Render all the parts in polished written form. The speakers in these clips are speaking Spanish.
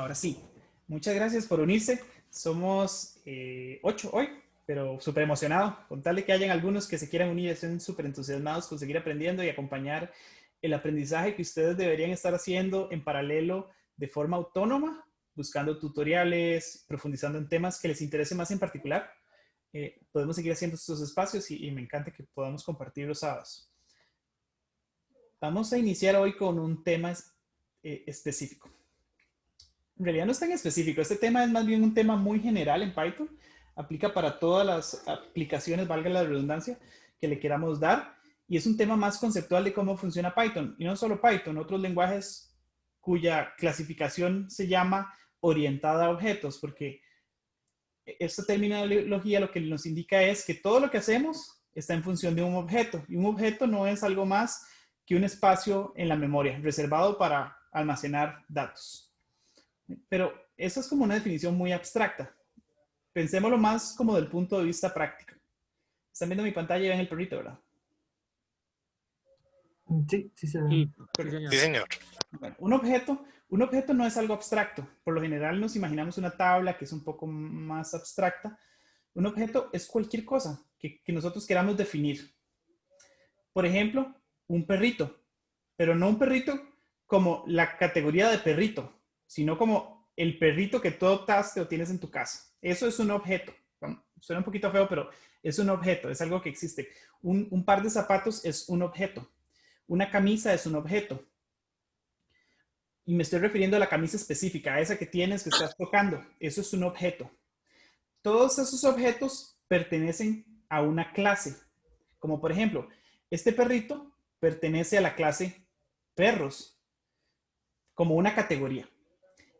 Ahora sí, muchas gracias por unirse. Somos 8 hoy, pero súper emocionado. Con tal de que hayan algunos que se quieran unir, estén súper entusiasmados con seguir aprendiendo y acompañar el aprendizaje que ustedes deberían estar haciendo en paralelo de forma autónoma, buscando tutoriales, profundizando en temas que les interese más en particular. Podemos seguir haciendo estos espacios y me encanta que podamos compartir los sábados. Vamos a iniciar hoy con un tema específico. En realidad no es tan específico. Este tema es más bien un tema muy general en Python. Aplica para todas las aplicaciones, valga la redundancia, que le queramos dar. Y es un tema más conceptual de cómo funciona Python. Y no solo Python, otros lenguajes cuya clasificación se llama orientada a objetos, porque esta terminología lo que nos indica es que todo lo que hacemos está en función de un objeto. Y un objeto no es algo más que un espacio en la memoria reservado para almacenar datos. Pero esa es como una definición muy abstracta. Pensémoslo más como del punto de vista práctico. Están viendo mi pantalla y ven el perrito, ¿verdad? Sí, sí se ve. Sí, sí, señor. Sí, señor. Bueno, un objeto no es algo abstracto. Por lo general nos imaginamos una tabla que es un poco más abstracta. Un objeto es cualquier cosa que nosotros queramos definir. Por ejemplo, un perrito. Pero no un perrito como la categoría de perrito, sino como el perrito que tú adoptaste o tienes en tu casa. Eso es un objeto. Suena un poquito feo, pero es un objeto, es algo que existe. Un par de zapatos es un objeto. Una camisa es un objeto. Y me estoy refiriendo a la camisa específica, a esa que tienes, que estás tocando. Eso es un objeto. Todos esos objetos pertenecen a una clase. Como por ejemplo, este perrito pertenece a la clase perros, como una categoría.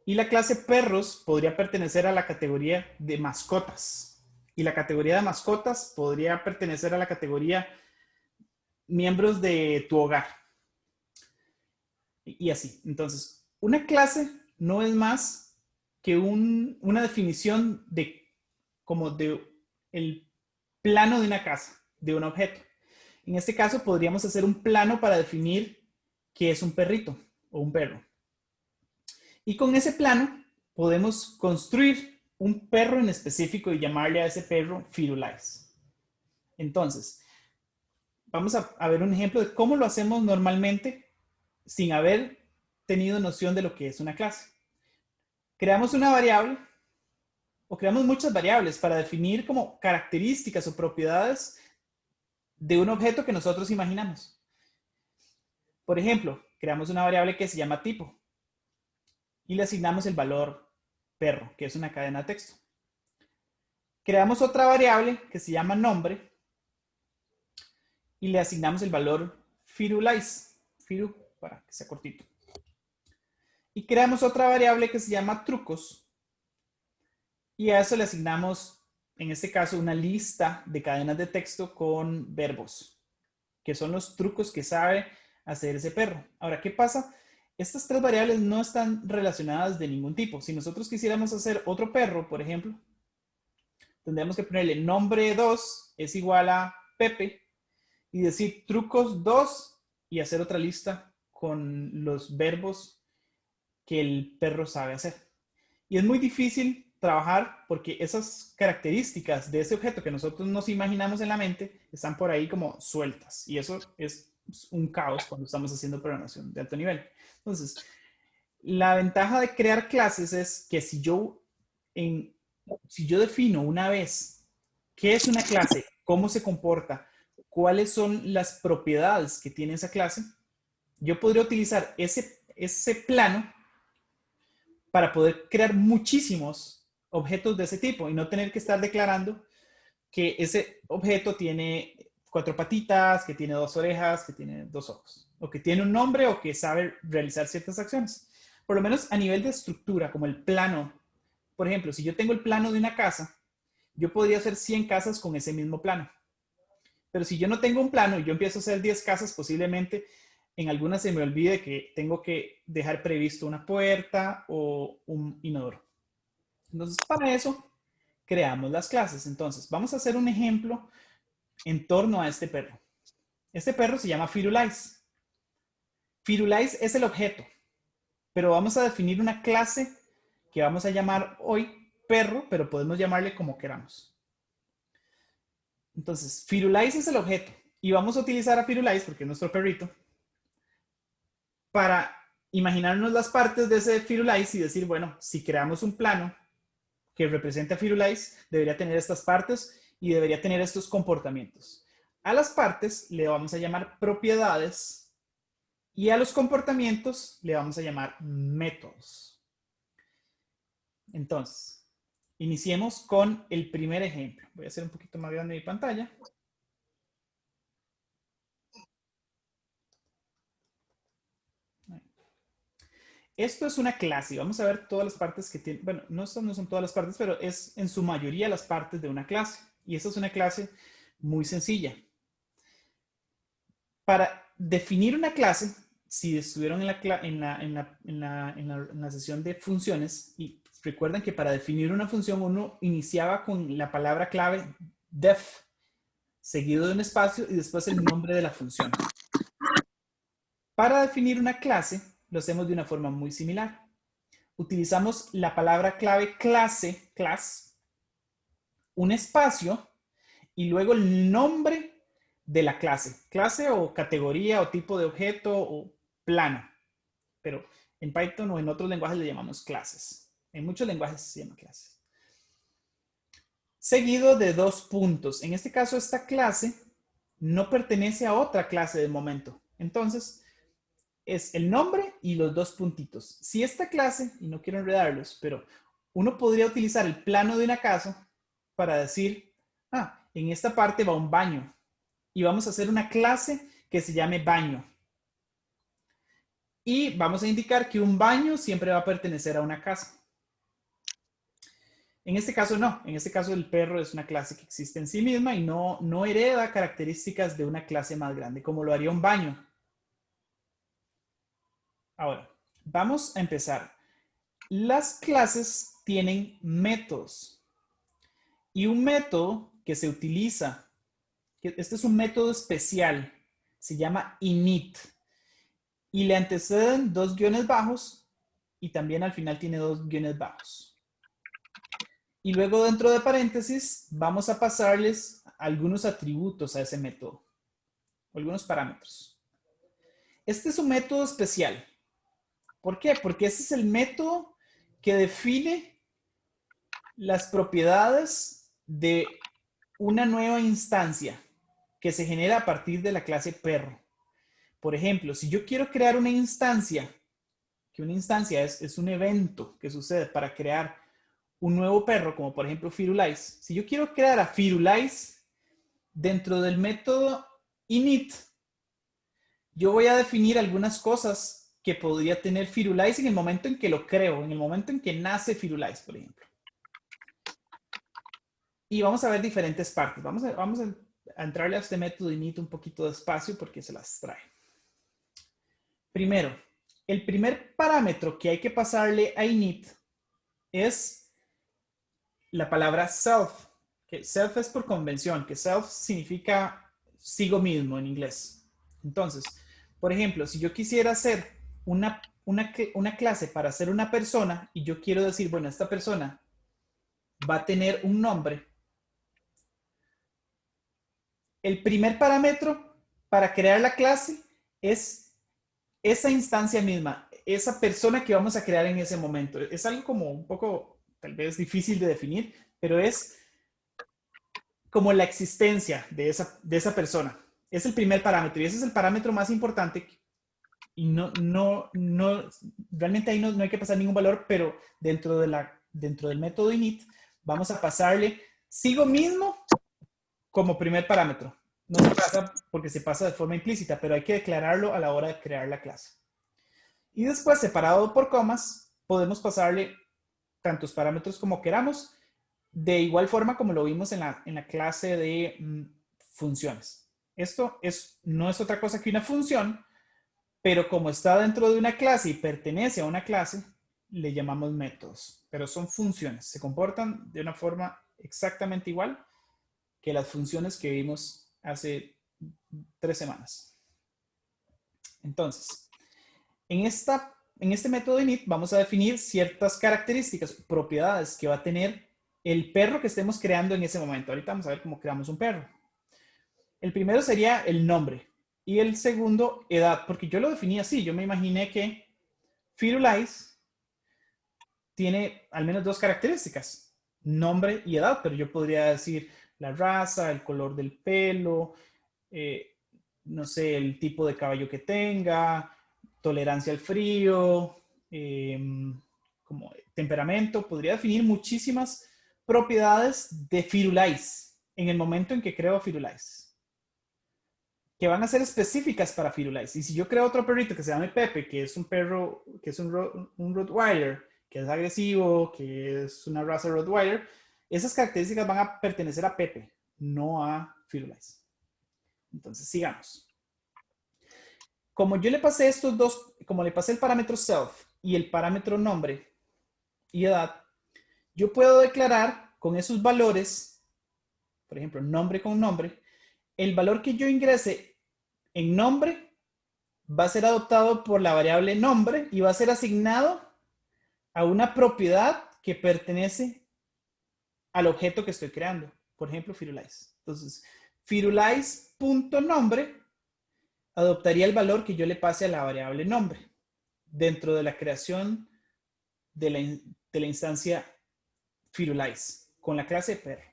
Y la clase perros podría pertenecer a la categoría de mascotas. Y la categoría de mascotas podría pertenecer a la categoría miembros de tu hogar. Y así. Entonces, una clase no es más que una definición de como de el plano de una casa, de un objeto. En este caso, podríamos hacer un plano para definir qué es un perrito o un perro. Y con ese plano podemos construir un perro en específico y llamarle a ese perro Firulais. Entonces, vamos a ver un ejemplo de cómo lo hacemos normalmente sin haber tenido noción de lo que es una clase. Creamos una variable o creamos muchas variables para definir como características o propiedades de un objeto que nosotros imaginamos. Por ejemplo, creamos una variable que se llama tipo y le asignamos el valor perro, que es una cadena de texto. Creamos otra variable que se llama nombre y le asignamos el valor Firulais, Firu, para que sea cortito. Y creamos otra variable que se llama trucos y a eso le asignamos, en este caso, una lista de cadenas de texto con verbos, que son los trucos que sabe hacer ese perro. Ahora, ¿qué pasa? Estas tres variables no están relacionadas de ningún tipo. Si nosotros quisiéramos hacer otro perro, por ejemplo, tendríamos que ponerle nombre 2 es igual a Pepe y decir trucos 2 y hacer otra lista con los verbos que el perro sabe hacer. Y es muy difícil trabajar porque esas características de ese objeto que nosotros nos imaginamos en la mente están por ahí como sueltas. Y eso es un caos cuando estamos haciendo programación de alto nivel. Entonces, la ventaja de crear clases es que si yo defino una vez qué es una clase, cómo se comporta, cuáles son las propiedades que tiene esa clase, yo podría utilizar ese plano para poder crear muchísimos objetos de ese tipo y no tener que estar declarando que ese objeto tiene 4 patitas, que tiene 2 orejas, que tiene 2 ojos, o que tiene un nombre o que sabe realizar ciertas acciones. Por lo menos a nivel de estructura, como el plano. Por ejemplo, si yo tengo el plano de una casa, yo podría hacer 100 casas con ese mismo plano. Pero si yo no tengo un plano y yo empiezo a hacer 10 casas, posiblemente en algunas se me olvide que tengo que dejar previsto una puerta o un inodoro. Entonces, para eso, creamos las clases. Entonces, vamos a hacer un ejemplo en torno a este perro. Este perro se llama Firulais. Firulais es el objeto, pero vamos a definir una clase que vamos a llamar hoy perro, pero podemos llamarle como queramos. Entonces, Firulais es el objeto y vamos a utilizar a Firulais, porque es nuestro perrito, para imaginarnos las partes de ese Firulais y decir, bueno, si creamos un plano que represente a Firulais, debería tener estas partes y debería tener estos comportamientos. A las partes le vamos a llamar propiedades y a los comportamientos le vamos a llamar métodos. Entonces, iniciemos con el primer ejemplo. Voy a hacer un poquito más grande mi pantalla. Esto es una clase y vamos a ver todas las partes que tiene. Bueno, no son todas las partes, pero es en su mayoría las partes de una clase. Y esta es una clase muy sencilla. Para definir una clase, si estuvieron en la sesión de funciones, y recuerden que para definir una función uno iniciaba con la palabra clave def, seguido de un espacio y después el nombre de la función. Para definir una clase, lo hacemos de una forma muy similar. Utilizamos la palabra clave clase, class, un espacio y luego el nombre de la clase. Clase o categoría o tipo de objeto o plano. Pero en Python o en otros lenguajes le llamamos clases. En muchos lenguajes se llama clases. Seguido de dos puntos. En este caso, esta clase no pertenece a otra clase de momento. Entonces, es el nombre y los dos puntitos. Si esta clase, y no quiero enredarlos, pero uno podría utilizar el plano de una casa para decir, en esta parte va un baño y vamos a hacer una clase que se llame baño. Y vamos a indicar que un baño siempre va a pertenecer a una casa. En este caso no, en este caso el perro es una clase que existe en sí misma y no hereda características de una clase más grande, como lo haría un baño. Ahora, vamos a empezar. Las clases tienen métodos. Y un método que se utiliza, este es un método especial, se llama init. Y le anteceden dos guiones bajos y también al final tiene dos guiones bajos. Y luego dentro de paréntesis vamos a pasarles algunos atributos a ese método, algunos parámetros. Este es un método especial. ¿Por qué? Porque ese es el método que define las propiedades de una nueva instancia que se genera a partir de la clase perro. Por ejemplo, si yo quiero crear una instancia, que una instancia es un evento que sucede para crear un nuevo perro, como por ejemplo Firulais. Si yo quiero crear a Firulais dentro del método init, yo voy a definir algunas cosas que podría tener Firulais en el momento en que lo creo, en el momento en que nace Firulais, por ejemplo. Y vamos a ver diferentes partes. Vamos a entrarle a este método init un poquito despacio porque se las trae. Primero, el primer parámetro que hay que pasarle a init es la palabra self, que self es por convención, que self significa sigo mismo en inglés. Entonces, por ejemplo, si yo quisiera hacer una clase para hacer una persona y yo quiero decir, bueno, esta persona va a tener un nombre, el primer parámetro para crear la clase es esa instancia misma, esa persona que vamos a crear en ese momento. Es algo como un poco, tal vez difícil de definir, pero es como la existencia de esa persona. Es el primer parámetro y ese es el parámetro más importante y realmente ahí no hay que pasar ningún valor, pero dentro del método init vamos a pasarle sigo mismo como primer parámetro. No se pasa porque se pasa de forma implícita, pero hay que declararlo a la hora de crear la clase. Y después, separado por comas, podemos pasarle tantos parámetros como queramos, de igual forma como lo vimos en la clase de funciones. Esto no es otra cosa que una función, pero como está dentro de una clase y pertenece a una clase, le llamamos métodos, pero son funciones, se comportan de una forma exactamente igual que las funciones que vimos hace 3 semanas. Entonces, en esta en este método init vamos a definir ciertas características, propiedades que va a tener el perro que estemos creando en ese momento. Ahorita vamos a ver cómo creamos un perro. El primero sería el nombre y el segundo, edad, porque yo lo definí así. Yo me imaginé que Firulais tiene al menos dos características, nombre y edad, pero yo podría decir la raza, el color del pelo, no sé, el tipo de caballo que tenga, tolerancia al frío, como temperamento. Podría definir muchísimas propiedades de Firulais en el momento en que creo Firulais, que van a ser específicas para Firulais. Y si yo creo otro perrito que se llame Pepe, que es un perro, que es un Rottweiler, que es agresivo, que es una raza Rottweiler, esas características van a pertenecer a Pepe, no a Firulais. Entonces, sigamos. Como yo le pasé estos dos, como le pasé el parámetro self y el parámetro nombre y edad, yo puedo declarar con esos valores, por ejemplo, nombre con nombre, el valor que yo ingrese en nombre va a ser adoptado por la variable nombre y va a ser asignado a una propiedad que pertenece al objeto que estoy creando. Por ejemplo, Firulais. Entonces, Firulais.nombre adoptaría el valor que yo le pase a la variable nombre dentro de la creación de la instancia Firulais con la clase perro.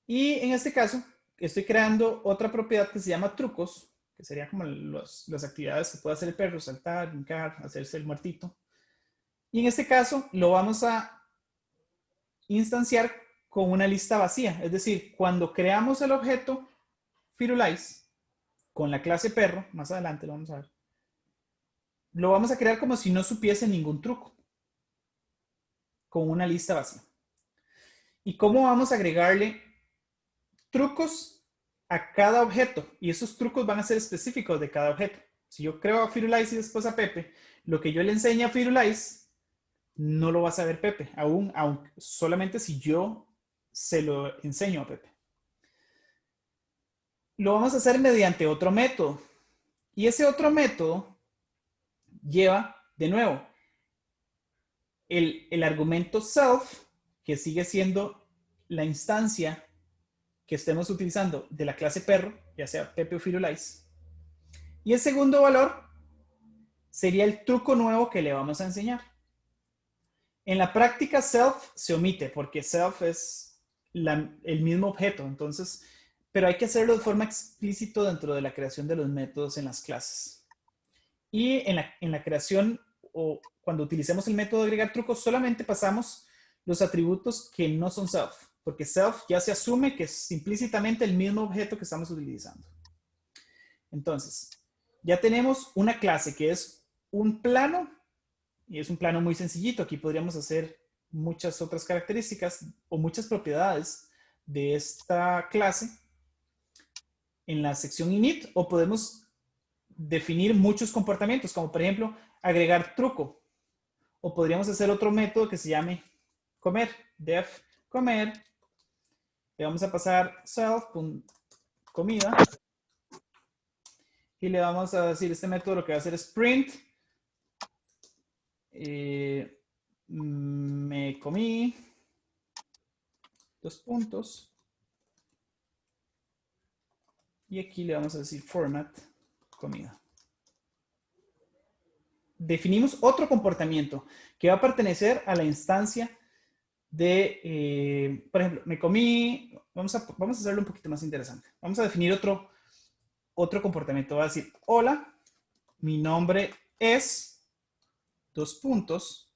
Y en este caso, estoy creando otra propiedad que se llama trucos, que sería como las actividades que puede hacer el perro, saltar, brincar, hacerse el muertito. Y en este caso lo vamos a instanciar con una lista vacía. Es decir, cuando creamos el objeto Firulais con la clase perro, más adelante lo vamos a ver, lo vamos a crear como si no supiese ningún truco, con una lista vacía. ¿Y cómo vamos a agregarle trucos a cada objeto? Y esos trucos van a ser específicos de cada objeto. Si yo creo a Firulais y después a Pepe, lo que yo le enseño a Firulais no lo va a saber Pepe, aún solamente si yo se lo enseño a Pepe. Lo vamos a hacer mediante otro método. Y ese otro método lleva, de nuevo, el argumento self, que sigue siendo la instancia que estemos utilizando de la clase perro, ya sea Pepe o Firulais. Y el segundo valor sería el truco nuevo que le vamos a enseñar. En la práctica self se omite porque self es el mismo objeto, entonces, pero hay que hacerlo de forma explícita dentro de la creación de los métodos en las clases. Y en la creación o cuando utilicemos el método de agregar trucos, solamente pasamos los atributos que no son self, porque self ya se asume que es implícitamente el mismo objeto que estamos utilizando. Entonces, ya tenemos una clase que es un plano, y es un plano muy sencillito. Aquí podríamos hacer muchas otras características o muchas propiedades de esta clase en la sección init, o podemos definir muchos comportamientos, como por ejemplo agregar truco, o podríamos hacer otro método que se llame comer, def comer, le vamos a pasar self.comida y le vamos a decir, este método lo que va a hacer es print, me comí, dos puntos, y aquí le vamos a decir format comida. Definimos otro comportamiento que va a pertenecer a la instancia de, por ejemplo, me comí, vamos a hacerlo un poquito más interesante. Vamos a definir otro comportamiento. Va a decir, hola, mi nombre es, dos puntos,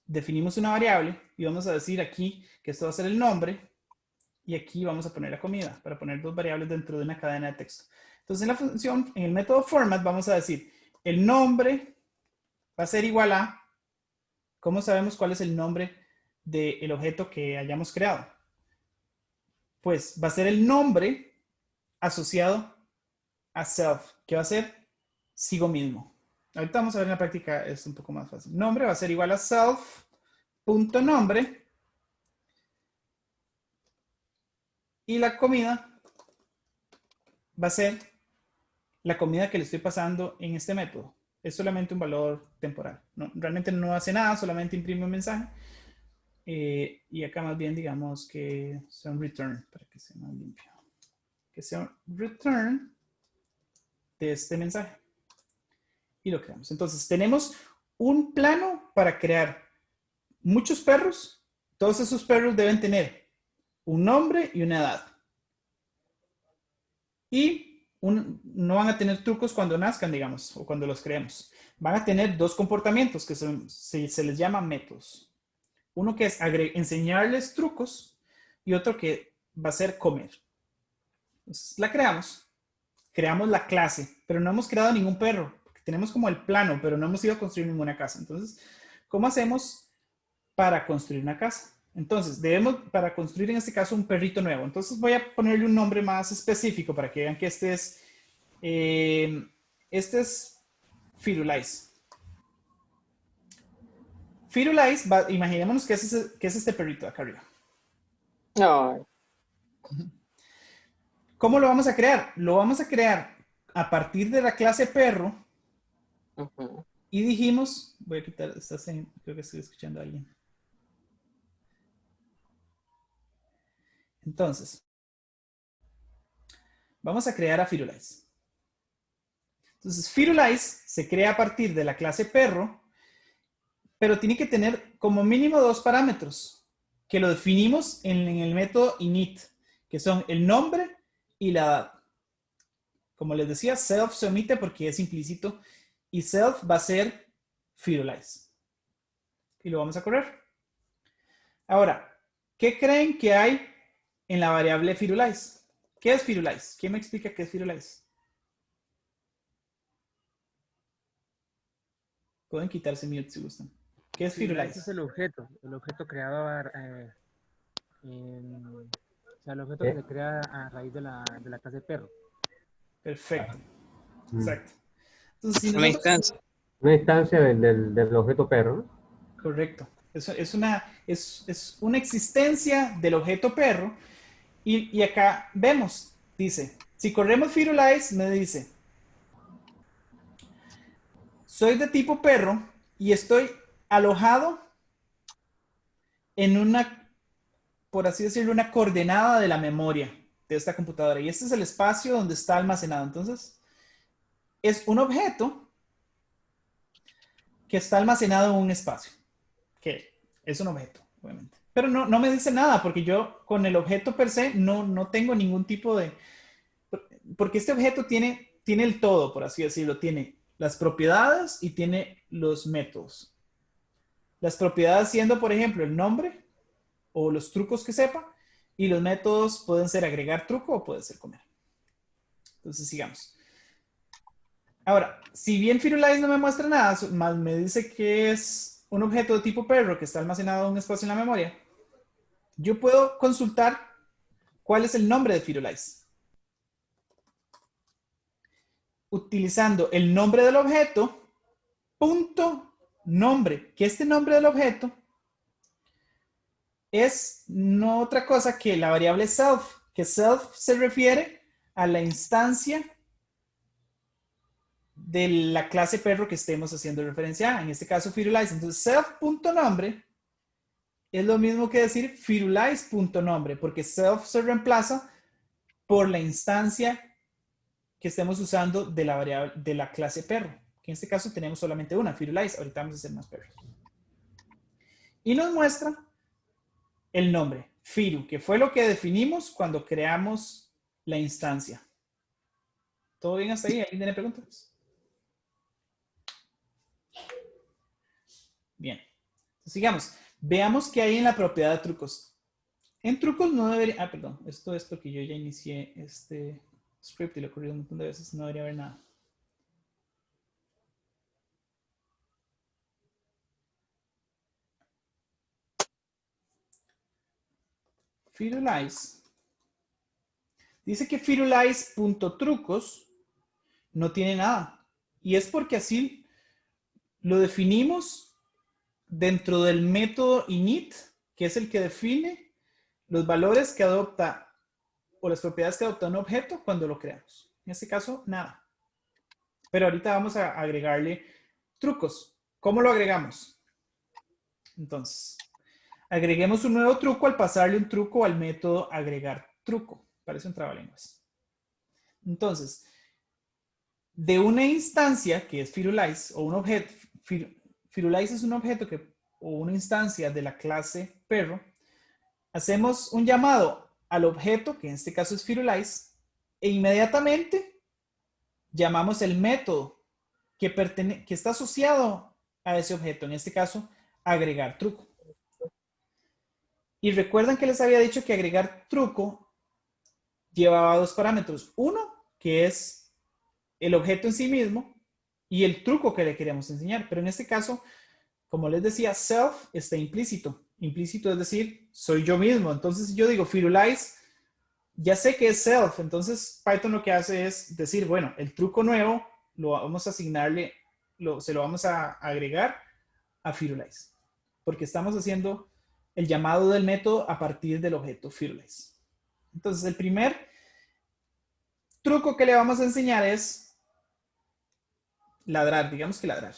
definimos una variable y vamos a decir aquí que esto va a ser el nombre y aquí vamos a poner la comida para poner dos variables dentro de una cadena de texto. Entonces en la función, en el método format vamos a decir el nombre va a ser igual a, ¿cómo sabemos cuál es el nombre del objeto que hayamos creado? Pues va a ser el nombre asociado a self, que va a ser sigo mismo. Ahorita vamos a ver en la práctica, es un poco más fácil. Nombre va a ser igual a self.nombre y la comida va a ser la comida que le estoy pasando en este método. Es solamente un valor temporal. No, realmente no hace nada, solamente imprime un mensaje. Y acá más bien digamos que sea un return, para que sea más limpio. Que sea un return de este mensaje. Y lo creamos. Entonces tenemos un plano para crear muchos perros. Todos esos perros deben tener un nombre y una edad. Y no van a tener trucos cuando nazcan, digamos, o cuando los creemos. Van a tener dos comportamientos que se les llama métodos. Uno que es enseñarles trucos y otro que va a ser comer. Entonces, la creamos la clase, pero no hemos creado ningún perro. Tenemos como el plano, pero no hemos ido a construir ninguna casa. Entonces, ¿cómo hacemos para construir una casa? Entonces, debemos, para construir en este caso, un perrito nuevo. Entonces, voy a ponerle un nombre más específico para que vean que este es Firulais. Firulais, imaginémonos que es este perrito de acá arriba. No. ¿Cómo lo vamos a crear? Lo vamos a crear a partir de la clase perro. Y dijimos, voy a quitar, creo que estoy escuchando a alguien. Entonces, vamos a crear a Firulais. Entonces, Firulais se crea a partir de la clase perro, pero tiene que tener como mínimo dos parámetros, que lo definimos en el método init, que son el nombre y la edad. Como les decía, self se omite porque es implícito, y self va a ser Firulais. Y lo vamos a correr. Ahora, ¿qué creen que hay en la variable Firulais? ¿Qué es Firulais? ¿Quién me explica qué es Firulais? Pueden quitarse mute si gustan. ¿Qué es Firulais Firulais? es el objeto creado, o sea, el objeto que se crea a raíz de la clase perro. Perfecto. Exacto. Entonces, si Una nosotros... instancia. Una instancia del objeto perro, ¿no? Correcto. Es una existencia del objeto perro. Y acá vemos, dice, si corremos Firulais, me dice, soy de tipo perro y estoy alojado en una, por así decirlo, una coordenada de la memoria de esta computadora. Y este es el espacio donde está almacenado. Entonces, es un objeto que está almacenado en un espacio, que es un objeto, obviamente. Pero no me dice nada, porque yo con el objeto per se no tengo ningún tipo de... Porque este objeto tiene el todo, por así decirlo. Tiene las propiedades y tiene los métodos. Las propiedades siendo, por ejemplo, el nombre o los trucos que sepa, y los métodos pueden ser agregar truco o puede ser comer. Entonces, sigamos. Ahora, si bien Firulais no me muestra nada, más me dice que es un objeto de tipo perro que está almacenado en un espacio en la memoria, yo puedo consultar cuál es el nombre de Firulais. Utilizando el nombre del objeto, punto nombre, que este nombre del objeto es no otra cosa que la variable self, que self se refiere a la instancia de la clase perro que estemos haciendo referencia a, en este caso Firulais. Entonces self.nombre es lo mismo que decir Firulais.nombre, porque self se reemplaza por la instancia que estemos usando de la variable de la clase perro, que en este caso tenemos solamente una, Firulais. Ahorita vamos a hacer más perros. Y nos muestra el nombre, Firu, que fue lo que definimos cuando creamos la instancia. ¿Todo bien hasta ahí? ¿Alguien tiene preguntas? Bien. Entonces, sigamos. Veamos qué hay en la propiedad de trucos. En trucos no debería... Ah, perdón. Esto es porque yo ya inicié este script y lo he corrido un montón de veces. No debería haber nada. Firulais. Dice que Firulais.trucos no tiene nada. Y es porque así lo definimos dentro del método init, que es el que define los valores que adopta o las propiedades que adopta un objeto cuando lo creamos. En este caso, nada. Pero ahorita vamos a agregarle Trucos. ¿Cómo lo agregamos? Entonces, agreguemos un nuevo truco al pasarle un truco al método agregar truco. Parece un trabalenguas. Entonces, de una instancia que es Firulais o un objeto, Firulais es un objeto o una instancia de la clase perro, hacemos un llamado al objeto, que en este caso es Firulais, e inmediatamente llamamos el método que está asociado a ese objeto, en este caso, agregar truco. Y recuerdan que les había dicho que agregar truco llevaba dos parámetros. Uno, que es el objeto en sí mismo, y el truco que le queremos enseñar. Pero en este caso, como les decía, self está implícito. Implícito es decir, soy yo mismo. Entonces, si yo digo Firulais, ya sé que es self. Entonces, Python lo que hace es decir, bueno, el truco nuevo lo vamos a asignarle, se lo vamos a agregar a Firulais. Porque estamos haciendo el llamado del método a partir del objeto Firulais. Entonces, el primer truco que le vamos a enseñar es ladrar, digamos que ladrar.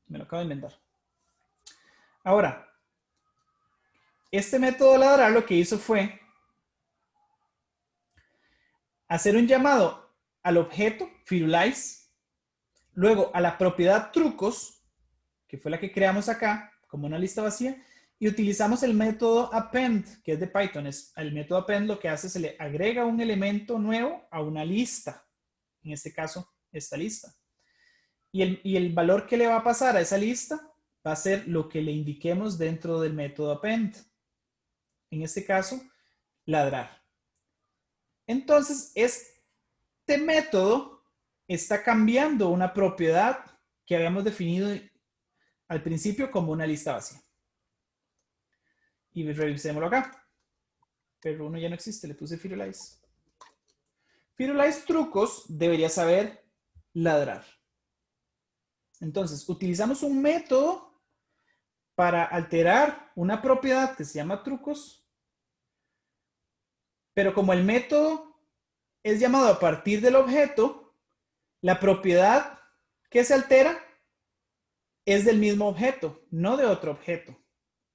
Me lo acabo de inventar. Ahora, este método de ladrar lo que hizo fue hacer un llamado al objeto Firulais, luego a la propiedad trucos, que fue la que creamos acá, como una lista vacía, y utilizamos el método append, que es de Python. El método append lo que hace es se le agrega un elemento nuevo a una lista. En este caso, esta lista. Y el valor que le va a pasar a esa lista va a ser lo que le indiquemos dentro del método append. En este caso, ladrar. Entonces, este método está cambiando una propiedad que habíamos definido al principio como una lista vacía. Y revisémoslo acá. Pero uno ya no existe, le puse Firulais. Firulais trucos debería saber ladrar. Entonces, utilizamos un método para alterar una propiedad que se llama trucos, pero como el método es llamado a partir del objeto, la propiedad que se altera es del mismo objeto, no de otro objeto.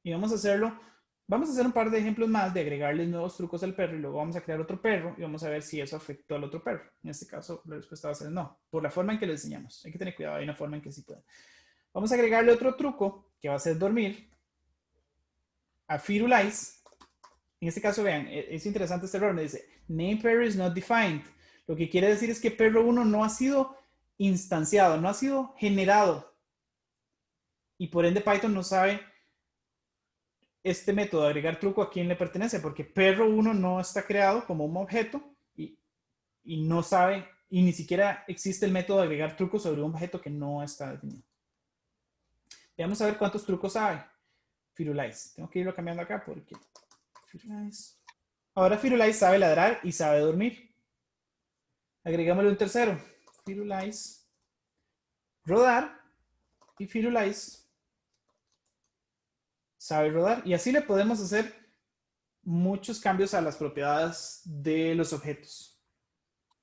Y vamos a hacer un par de ejemplos más de agregarles nuevos trucos al perro y luego vamos a crear otro perro y vamos a ver si eso afectó al otro perro. En este caso, la respuesta va a ser no, por la forma en que lo enseñamos. Hay que tener cuidado, hay una forma en que sí pueden. Vamos a agregarle otro truco que va a ser dormir a Firulais. En este caso, vean, es interesante este error. Me dice, name perro is not defined. Lo que quiere decir es que perro 1 no ha sido instanciado, no ha sido generado. Y por ende Python no sabe este método de agregar truco a quién le pertenece, porque perro 1 no está creado como un objeto y no sabe, y ni siquiera existe el método de agregar truco sobre un objeto que no está definido. Veamos a ver cuántos trucos sabe Firulais. Tengo que irlo cambiando acá porque Firulais. Ahora Firulais sabe ladrar y sabe dormir. Agregámosle un tercero. Firulais rodar y Firulais sabe rodar. Y así le podemos hacer muchos cambios a las propiedades de los objetos,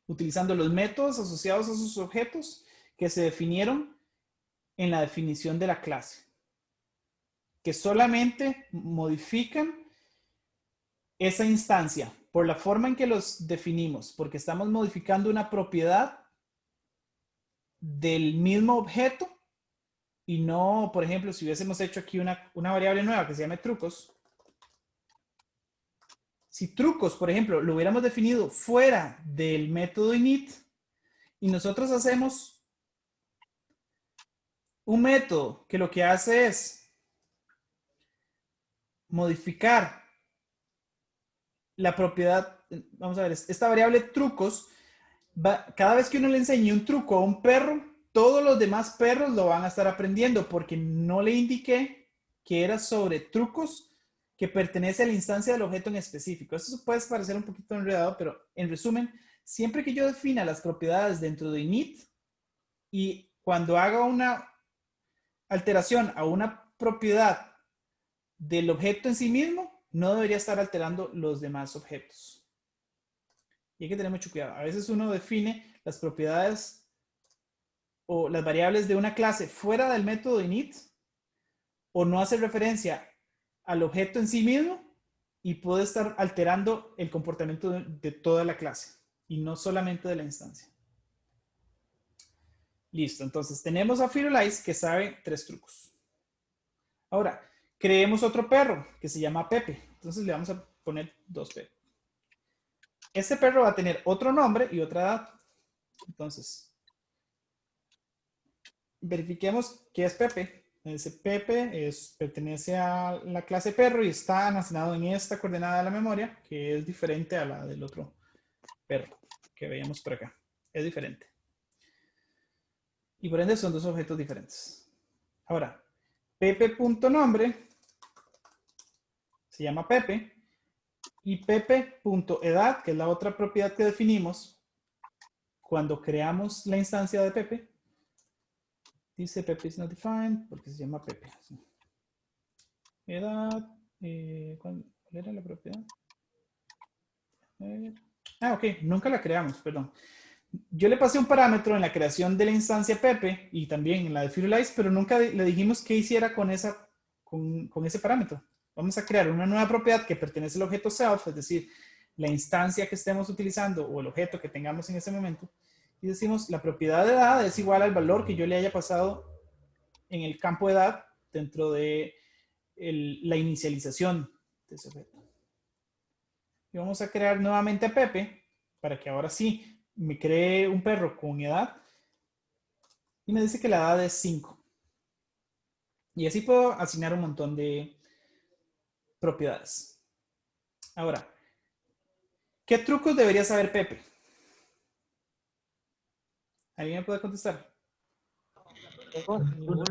utilizando los métodos asociados a sus objetos que se definieron en la definición de la clase, que solamente modifican esa instancia por la forma en que los definimos, porque estamos modificando una propiedad del mismo objeto y no, por ejemplo, si hubiésemos hecho aquí una variable nueva que se llame trucos. Si trucos, por ejemplo, lo hubiéramos definido fuera del método init y nosotros hacemos un método que lo que hace es modificar la propiedad, vamos a ver, esta variable trucos, cada vez que uno le enseñe un truco a un perro, todos los demás perros lo van a estar aprendiendo porque no le indiqué que era sobre trucos que pertenece a la instancia del objeto en específico. Eso puede parecer un poquito enredado, pero en resumen, siempre que yo defina las propiedades dentro de init y cuando haga una alteración a una propiedad del objeto en sí mismo, no debería estar alterando los demás objetos. Y hay que tener mucho cuidado. A veces uno define las propiedades o las variables de una clase fuera del método init, o no hace referencia al objeto en sí mismo y puede estar alterando el comportamiento de toda la clase y no solamente de la instancia. Listo, entonces tenemos a Firulais que sabe 3 trucos. Ahora, creemos otro perro que se llama Pepe. Entonces le vamos a poner 2 Pepe. Este perro va a tener otro nombre y otra edad. Entonces, verifiquemos qué es Pepe. Ese Pepe pertenece a la clase perro y está almacenado en esta coordenada de la memoria, que es diferente a la del otro perro que veíamos por acá. Es diferente. Y por ende son 2 objetos diferentes. Ahora, Pepe.nombre se llama Pepe y Pepe.edad, que es la otra propiedad que definimos cuando creamos la instancia de Pepe, dice Pepe is not defined porque se llama Pepe. Edad, ¿cuál era la propiedad? Ok, nunca la creamos, perdón. Yo le pasé un parámetro en la creación de la instancia Pepe y también en la de Firulais, pero nunca le dijimos qué hiciera con ese parámetro. Vamos a crear una nueva propiedad que pertenece al objeto self, es decir, la instancia que estemos utilizando o el objeto que tengamos en ese momento. Y decimos, la propiedad de edad es igual al valor que yo le haya pasado en el campo de edad dentro de la inicialización de ese objeto. Y vamos a crear nuevamente a Pepe para que ahora sí me cree un perro con edad y me dice que la edad es 5. Y así puedo asignar un montón de propiedades. Ahora, ¿qué trucos debería saber Pepe? ¿Alguien me puede contestar? Ninguno.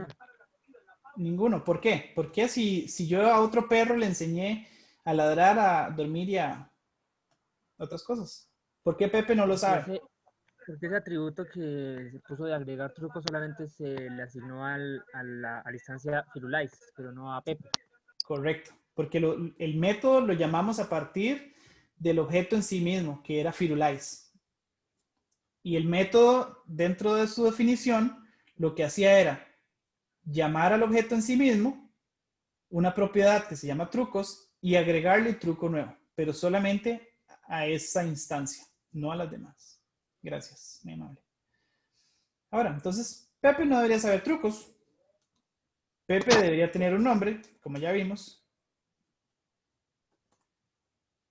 Ninguno. ¿Por qué? Porque si yo a otro perro le enseñé a ladrar, a dormir y a otras cosas, ¿por qué Pepe no lo sabe? Porque ese atributo que se puso de agregar trucos solamente se le asignó a la instancia Firulais, pero no a Pepe. Correcto, porque el método lo llamamos a partir del objeto en sí mismo, que era Firulais. Y el método, dentro de su definición, lo que hacía era llamar al objeto en sí mismo una propiedad que se llama trucos y agregarle truco nuevo, pero solamente a esa instancia, no a las demás. Gracias, muy amable. Ahora, entonces, Pepe no debería saber trucos. Pepe debería tener un nombre, como ya vimos.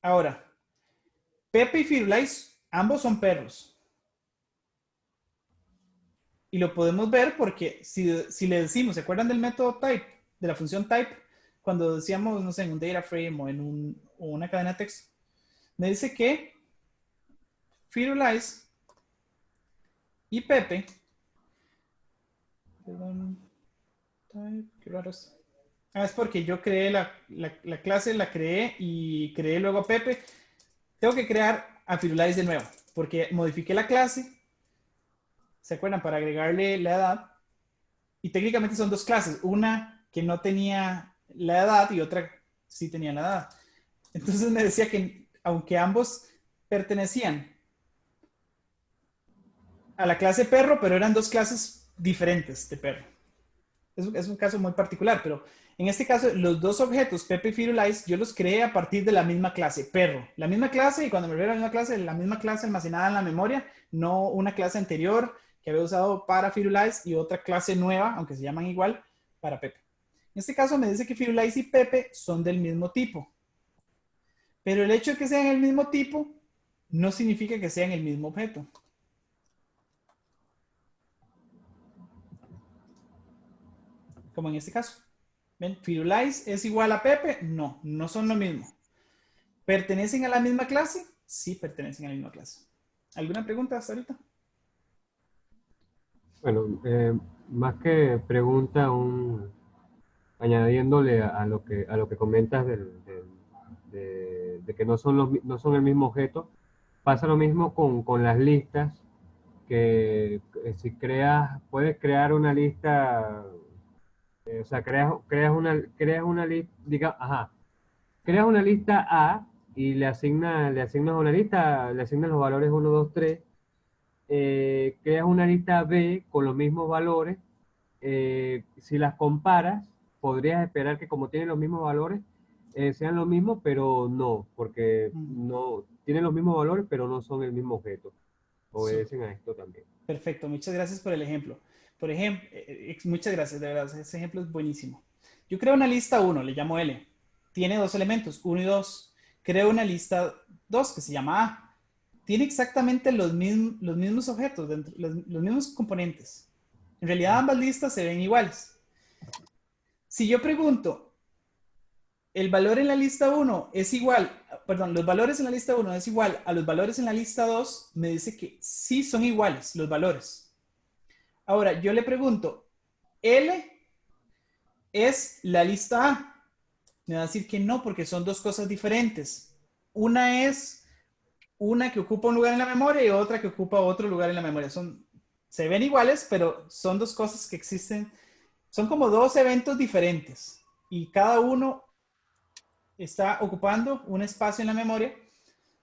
Ahora, Pepe y Firulais, ambos son perros. Y lo podemos ver porque si le decimos, ¿se acuerdan del método type? De la función type, cuando decíamos, no sé, en un data frame o en una cadena de texto. Me dice que Firulais y Pepe, perdón, type, qué raro es. Es porque yo creé la clase, la creé y creé luego a Pepe. Tengo que crear a Firulais de nuevo, porque modifiqué la clase, ¿se acuerdan? Para agregarle la edad. Y técnicamente son 2 clases, una que no tenía la edad y otra sí tenía la edad. Entonces me decía que aunque ambos pertenecían a la clase perro, pero eran 2 clases diferentes de perro. Es un caso muy particular, pero en este caso los 2 objetos, Pepe y Firulais, yo los creé a partir de la misma clase, perro. La misma clase, y cuando me refiero a la misma clase almacenada en la memoria, no una clase anterior que había usado para Firulais y otra clase nueva, aunque se llaman igual, para Pepe. En este caso me dice que Firulais y Pepe son del mismo tipo. Pero el hecho de que sean el mismo tipo no significa que sean el mismo objeto. Como en este caso. ¿Ven? Firulais es igual a Pepe. No, no son lo mismo. ¿Pertenecen a la misma clase? Sí, pertenecen a la misma clase. ¿Alguna pregunta hasta ahorita? Bueno, más que pregunta, añadiéndole a lo que comentas de que no son el mismo objeto, pasa lo mismo con las listas, que si puedes crear una lista, o sea, creas una lista, creas una lista A y le asignas una lista, le asignas los valores 1, 2, 3. creas una lista B con los mismos valores. Si las comparas, podrías esperar que como tienen los mismos valores, sean los mismos, pero no, porque no tienen los mismos valores, pero no son el mismo objeto. Obedecen a esto también. Perfecto, muchas gracias por el ejemplo. Por ejemplo, muchas gracias, de verdad, ese ejemplo es buenísimo. Yo creo una lista 1, le llamo L. Tiene dos elementos, 1 y 2. Creo una lista 2 que se llama A. Tiene exactamente los mismos objetos, los mismos componentes. En realidad ambas listas se ven iguales. Si yo pregunto, el valor en la lista 1 es igual, perdón, los valores en la lista 1 es igual a los valores en la lista 2, me dice que sí son iguales los valores. Ahora, yo le pregunto, L es la lista A. Me va a decir que no, porque son dos cosas diferentes. Una es una que ocupa un lugar en la memoria y otra que ocupa otro lugar en la memoria. Se ven iguales, pero son dos cosas que existen. Son como dos eventos diferentes y cada uno está ocupando un espacio en la memoria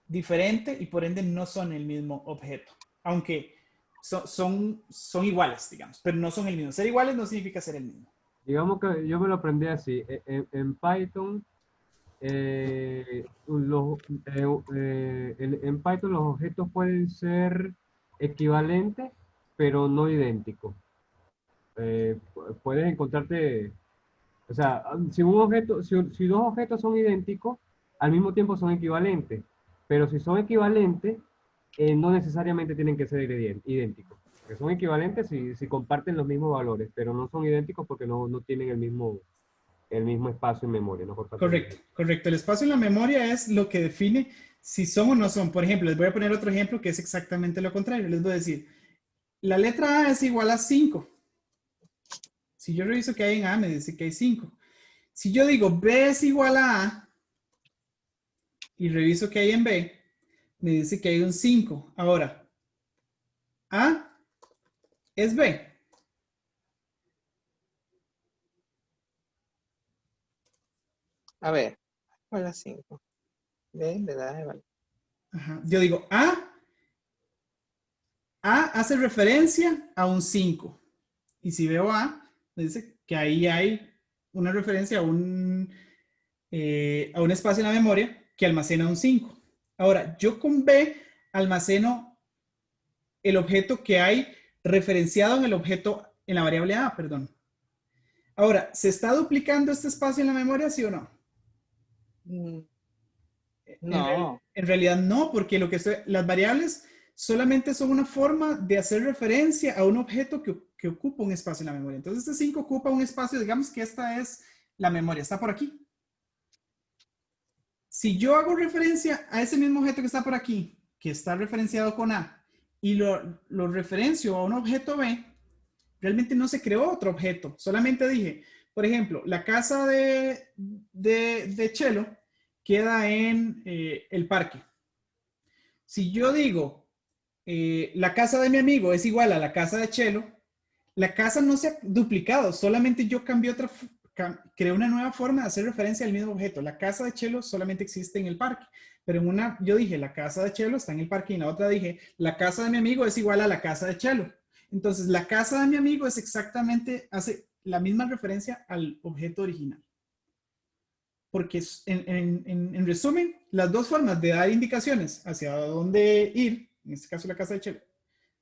diferente y por ende no son el mismo objeto. Aunque son iguales, digamos, pero no son el mismo. Ser iguales no significa ser el mismo. Digamos que yo me lo aprendí así. En Python, en Python los objetos pueden ser equivalentes, pero no idénticos. Puedes encontrarte, o sea, si dos objetos son idénticos, al mismo tiempo son equivalentes, pero si son equivalentes, no necesariamente tienen que ser idénticos. Que son equivalentes si comparten los mismos valores, pero no son idénticos porque no tienen el mismo espacio en memoria. ¿No? Correcto, correcto. El espacio en la memoria es lo que define si son o no son. Por ejemplo, les voy a poner otro ejemplo que es exactamente lo contrario. Les voy a decir, la letra A es igual a 5. Si yo reviso que hay en A, me dice que hay 5. Si yo digo B es igual a A y reviso que hay en B, me dice que hay un 5. Ahora, A es B. A ver, ¿cuál es 5? B le da igual. Ajá. Yo digo A hace referencia a un 5. Y si veo A, me dice que ahí hay una referencia a un espacio en la memoria que almacena un 5. Ahora, yo con B almaceno el objeto que hay referenciado en el objeto, en la variable A, perdón. Ahora, ¿se está duplicando este espacio en la memoria, sí o no? No. En realidad no, porque las variables solamente son una forma de hacer referencia a un objeto que ocupa un espacio en la memoria. Entonces, este 5 ocupa un espacio, digamos que esta es la memoria, está por aquí. Si yo hago referencia a ese mismo objeto que está por aquí, que está referenciado con A, y lo referencio a un objeto B, realmente no se creó otro objeto. Solamente dije, por ejemplo, la casa de Chelo queda en el parque. Si yo digo, la casa de mi amigo es igual a la casa de Chelo, la casa no se ha duplicado, solamente yo creé una nueva forma de hacer referencia al mismo objeto. La casa de Chelo solamente existe en el parque, pero en una yo dije, la casa de Chelo está en el parque, y en la otra dije, la casa de mi amigo es igual a la casa de Chelo. Entonces, la casa de mi amigo es exactamente, hace la misma referencia al objeto original. Porque en resumen, las dos formas de dar indicaciones hacia dónde ir, en este caso la casa de Chelo,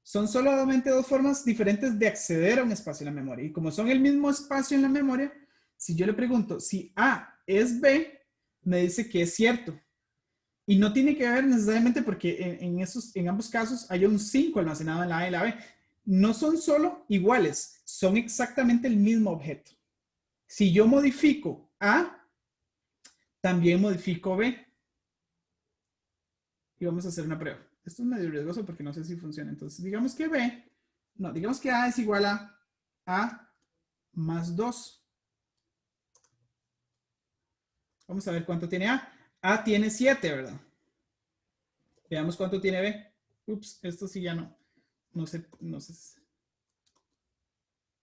son solamente dos formas diferentes de acceder a un espacio en la memoria. Y como son el mismo espacio en la memoria, si yo le pregunto si A es B, me dice que es cierto. Y no tiene que ver necesariamente porque en ambos casos hay un 5 almacenado en la A y la B. No son solo iguales, son exactamente el mismo objeto. Si yo modifico A, también modifico B. Y vamos a hacer una prueba. Esto es medio riesgoso porque no sé si funciona. Entonces, digamos que digamos que A es igual a A más 2. Vamos a ver cuánto tiene A. A tiene 7, ¿verdad? Veamos cuánto tiene B. Ups, esto sí ya no sé.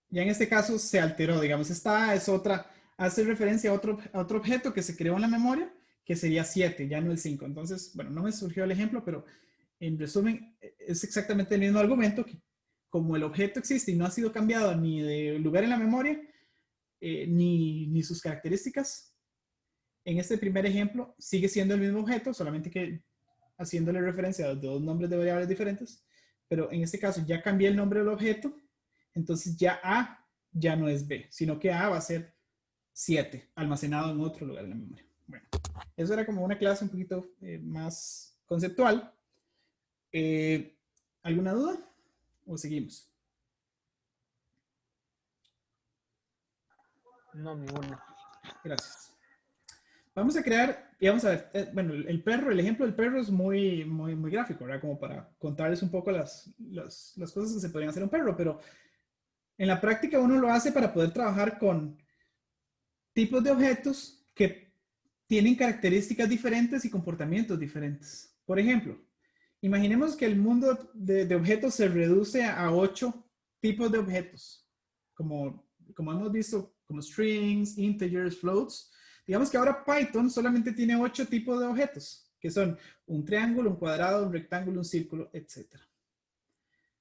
Ya en este caso se alteró, digamos, esta A es otra, hace referencia a otro objeto que se creó en la memoria, que sería 7, ya no el 5. Entonces, bueno, no me surgió el ejemplo, pero en resumen, es exactamente el mismo argumento, que como el objeto existe y no ha sido cambiado ni de lugar en la memoria, ni sus características, en este primer ejemplo sigue siendo el mismo objeto, solamente que haciéndole referencia a dos nombres de variables diferentes, pero en este caso ya cambié el nombre del objeto, entonces ya A ya no es B, sino que A va a ser 7, almacenado en otro lugar en la memoria. Bueno, eso era como una clase un poquito más conceptual. ¿Alguna duda? ¿O seguimos? No, ninguna. Gracias. Vamos a crear, y vamos a ver, bueno, el perro, el ejemplo del perro es muy, muy, muy gráfico, ¿verdad? Como para contarles un poco las cosas que se podrían hacer un perro, pero en la práctica uno lo hace para poder trabajar con tipos de objetos que tienen características diferentes y comportamientos diferentes. Por ejemplo, imaginemos que el mundo de objetos se reduce a 8 tipos de objetos, como hemos visto, como strings, integers, floats. Digamos que ahora Python solamente tiene 8 tipos de objetos, que son un triángulo, un cuadrado, un rectángulo, un círculo, etc.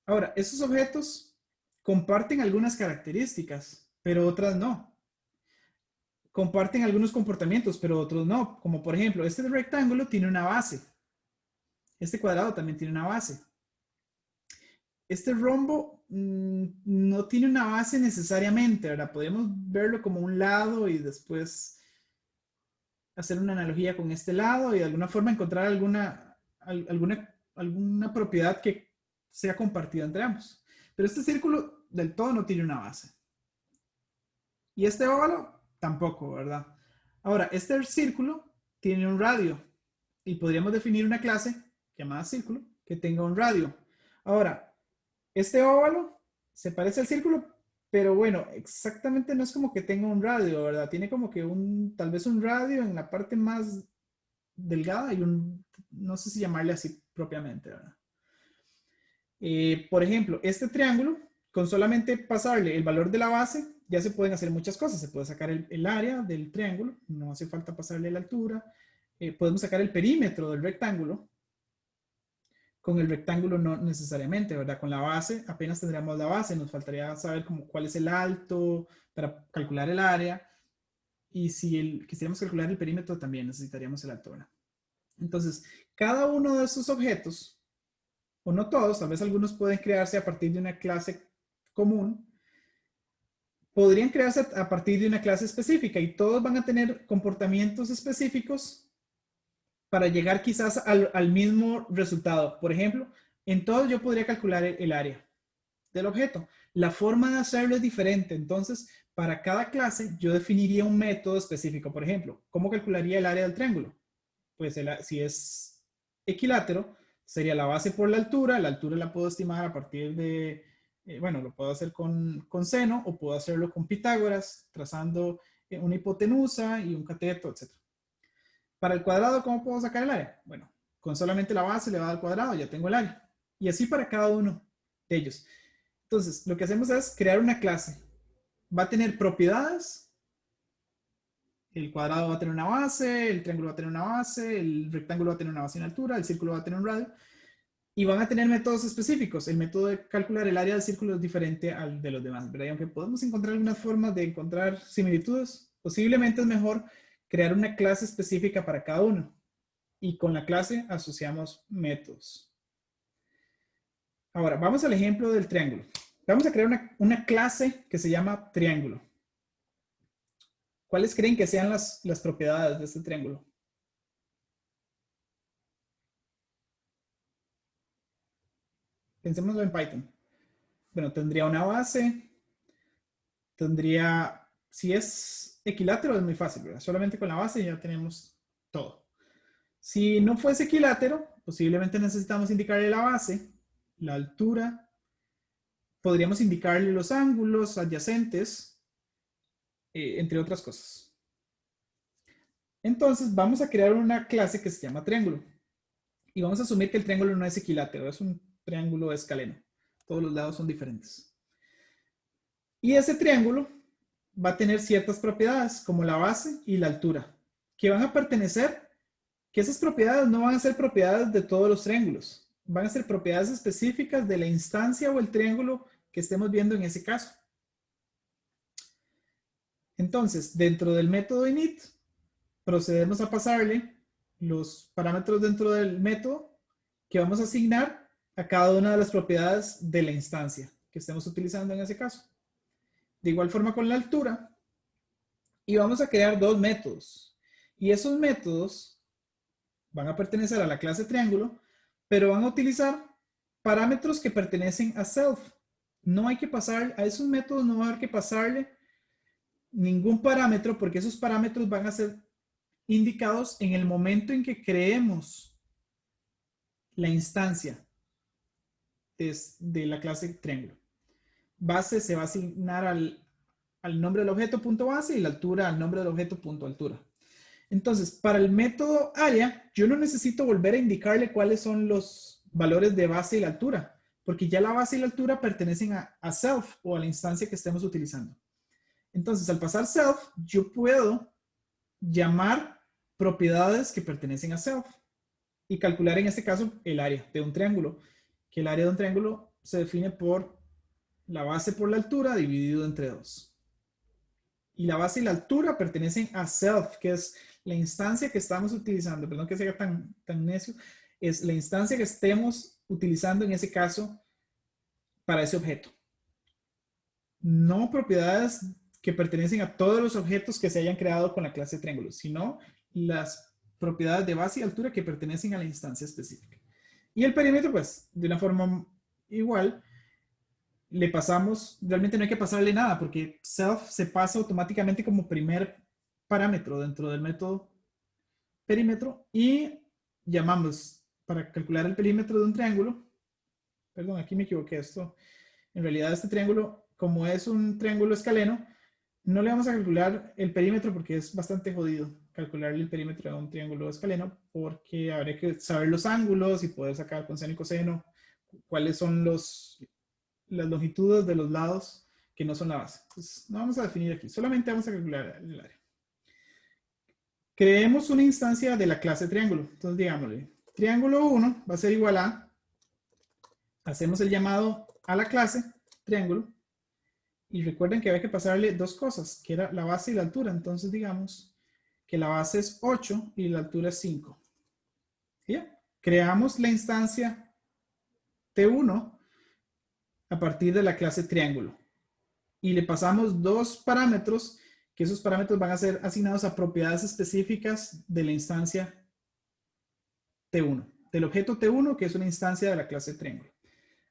Ahora, esos objetos comparten algunas características, pero otras no. Comparten algunos comportamientos, pero otros no. Como por ejemplo, este rectángulo tiene una base. Este cuadrado también tiene una base. Este rombo no tiene una base necesariamente, ¿verdad? Podemos verlo como un lado y después hacer una analogía con este lado y de alguna forma encontrar alguna propiedad que sea compartida entre ambos. Pero este círculo del todo no tiene una base. Y este óvalo tampoco, ¿verdad? Ahora, este círculo tiene un radio y podríamos definir una clase llamada círculo que tenga un radio. Ahora, este óvalo se parece al círculo, pero bueno, exactamente no es como que tenga un radio, ¿verdad? Tiene como que tal vez un radio en la parte más delgada y no sé si llamarle así propiamente, ¿verdad? Por ejemplo, este triángulo, con solamente pasarle el valor de la base, ya se pueden hacer muchas cosas. Se puede sacar el área del triángulo, no hace falta pasarle la altura. Podemos sacar el perímetro del rectángulo. Con el rectángulo no necesariamente, ¿verdad? Con la base, apenas tendríamos la base. Nos faltaría saber cuál es el alto para calcular el área. Y si quisiéramos calcular el perímetro, también necesitaríamos el alto, ¿verdad? Entonces, cada uno de estos objetos, o no todos, tal vez algunos pueden crearse a partir de una clase común, podrían crearse a partir de una clase específica y todos van a tener comportamientos específicos para llegar quizás al mismo resultado. Por ejemplo, en todos yo podría calcular el área del objeto. La forma de hacerlo es diferente. Entonces, para cada clase yo definiría un método específico. Por ejemplo, ¿cómo calcularía el área del triángulo? Pues si es equilátero, sería la base por la altura. La altura la puedo estimar a partir de, bueno, lo puedo hacer con seno o puedo hacerlo con Pitágoras, trazando una hipotenusa y un cateto, etc. Para el cuadrado, ¿cómo puedo sacar el área? Bueno, con solamente la base elevada al cuadrado ya tengo el área. Y así para cada uno de ellos. Entonces, lo que hacemos es crear una clase. Va a tener propiedades. El cuadrado va a tener una base, el triángulo va a tener una base, el rectángulo va a tener una base en altura, el círculo va a tener un radio. Y van a tener métodos específicos. El método de calcular el área del círculo es diferente al de los demás, ¿verdad? Y aunque podemos encontrar algunas formas de encontrar similitudes, posiblemente es mejor crear una clase específica para cada uno. Y con la clase asociamos métodos. Ahora, vamos al ejemplo del triángulo. Vamos a crear una clase que se llama triángulo. ¿Cuáles creen que sean las propiedades de este triángulo? Pensémoslo en Python. Bueno, tendría una base. Tendría, si es equilátero es muy fácil, ¿verdad? Solamente con la base ya tenemos todo. Si no fuese equilátero, posiblemente necesitamos indicarle la base, la altura. Podríamos indicarle los ángulos adyacentes, entre otras cosas. Entonces vamos a crear una clase que se llama triángulo. Y vamos a asumir que el triángulo no es equilátero, es un triángulo escaleno. Todos los lados son diferentes. Y ese triángulo va a tener ciertas propiedades, como la base y la altura, que van a pertenecer, que esas propiedades no van a ser propiedades de todos los triángulos. van a ser propiedades específicas de la instancia o el triángulo que estemos viendo en ese caso. Entonces, dentro del método init, procedemos a pasarle los parámetros dentro del método que vamos a asignar a cada una de las propiedades de la instancia que estemos utilizando en ese caso. De igual forma con la altura. Y vamos a crear dos métodos. Y esos métodos van a pertenecer a la clase triángulo, pero van a utilizar parámetros que pertenecen a self. No hay que pasar, a esos métodos no va a haber que pasarle ningún parámetro porque esos parámetros van a ser indicados en el momento en que creemos la instancia de la clase triángulo. Base se va a asignar al nombre del objeto punto base y la altura al nombre del objeto punto altura. Entonces, para el método área, yo no necesito volver a indicarle cuáles son los valores de base y la altura, porque ya la base y la altura pertenecen a self o a la instancia que estemos utilizando. Entonces, al pasar self, yo puedo llamar propiedades que pertenecen a self y calcular en este caso el área de un triángulo, que el área de un triángulo se define por la base por la altura dividido entre 2. Y la base y la altura pertenecen a self, que es la instancia que estamos utilizando. Perdón que sea tan necio. Es la instancia que estemos utilizando en ese caso para ese objeto. No propiedades que pertenecen a todos los objetos que se hayan creado con la clase triángulo, sino las propiedades de base y altura que pertenecen a la instancia específica. Y el perímetro, pues, de una forma igual, le pasamos, realmente no hay que pasarle nada porque self se pasa automáticamente como primer parámetro dentro del método perímetro y llamamos para calcular el perímetro de un triángulo. Perdón, aquí me equivoqué. Esto, en realidad este triángulo, como es un triángulo escaleno, no le vamos a calcular el perímetro porque es bastante jodido calcularle el perímetro de un triángulo escaleno porque habría que saber los ángulos y poder sacar con seno y coseno cuáles son las longitudes de los lados que no son la base. Entonces, no vamos a definir aquí, solamente vamos a calcular el área. Creemos una instancia de la clase triángulo. Entonces, digámosle, triángulo 1 va a ser igual a, hacemos el llamado a la clase triángulo, y recuerden que había que pasarle dos cosas, que era la base y la altura. Entonces, digamos que la base es 8 y la altura es 5. ¿Sí? Creamos la instancia T1 a partir de la clase triángulo. Y le pasamos dos parámetros, que esos parámetros van a ser asignados a propiedades específicas de la instancia T1, del objeto T1, que es una instancia de la clase triángulo.